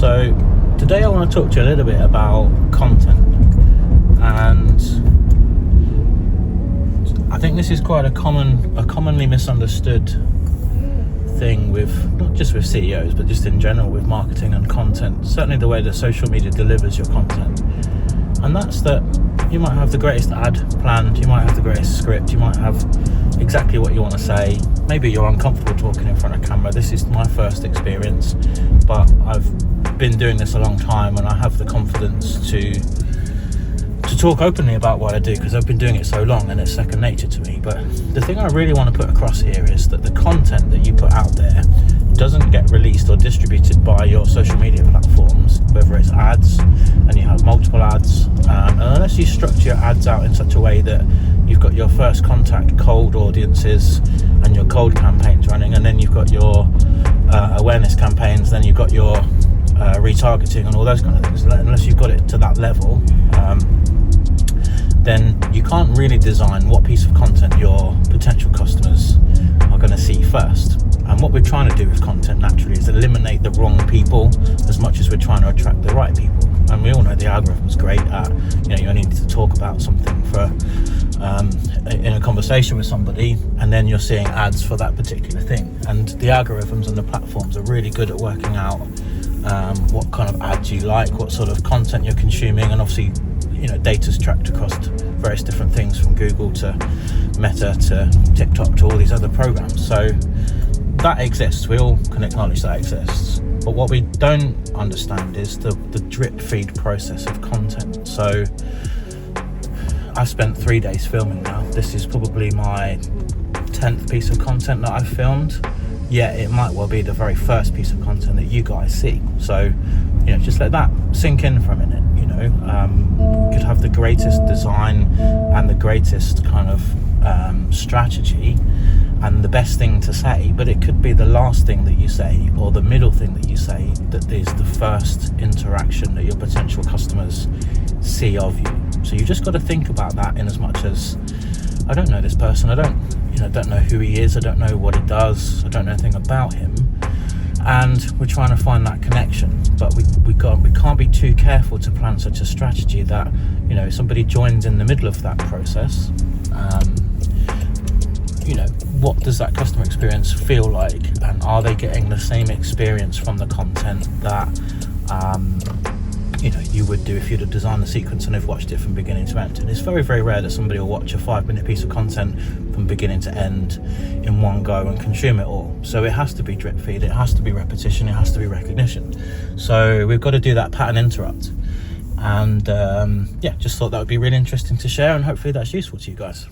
So today I want to talk to you a little bit about content, and I think this is quite a commonly misunderstood thing with not just with CEOs but just in general with marketing and content, certainly the way that social media delivers your content. And that's that you might have the greatest ad planned, you might have the greatest script, you might have exactly what you want to say. Maybe you're uncomfortable talking in front of camera. This is my first experience, but I've been doing this a long time and I have the confidence to talk openly about what I do because I've been doing it so long and it's second nature to me. But the thing I really want to put across here is that the content that you put out there doesn't get released or distributed by your social media platforms, whether it's ads and you have multiple ads, and unless you structure your ads out in such a way that you've got your first contact cold audiences and your cold campaigns running, and then you've got your awareness campaigns, then you've got your retargeting and all those kind of things. Unless you've got it to that level, then you can't really design what piece of content your potential customers are going to see first. And what we're trying to do with content naturally is eliminate the wrong people as much as we're trying to attract the right people. And we all know the algorithm's great at, you only need to talk about something for in a conversation with somebody, and then you're seeing ads for that particular thing. And the algorithms and the platforms are really good at working out what kind of ads you like, what sort of content you're consuming, and obviously data's tracked across various different things from Google to Meta to TikTok to all these other programs. So that exists, we all can acknowledge that exists. But what we don't understand is the drip feed process of content. So I've spent 3 days filming now. This is probably my 10th piece of content that I've filmed. Yeah, it might well be the very first piece of content that you guys see. So, just let that sink in for a minute. You could have the greatest design and the greatest kind of strategy and the best thing to say, but it could be the last thing that you say or the middle thing that you say that is the first interaction that your potential customers see of you. So you just got to think about that in as much as, I don't know this person, I don't know who he is, I don't know what he does, I don't know anything about him, and we're trying to find that connection. But we can't be too careful to plan such a strategy that somebody joins in the middle of that process. What does that customer experience feel like, and are they getting the same experience from the content that you would do if you'd have designed the sequence and have watched it from beginning to end? And it's very, very rare that somebody will watch a 5-minute piece of content from beginning to end in one go and consume it all. So it has to be drip feed, it has to be repetition, it has to be recognition. So we've got to do that pattern interrupt. And just thought that would be really interesting to share, and hopefully that's useful to you guys.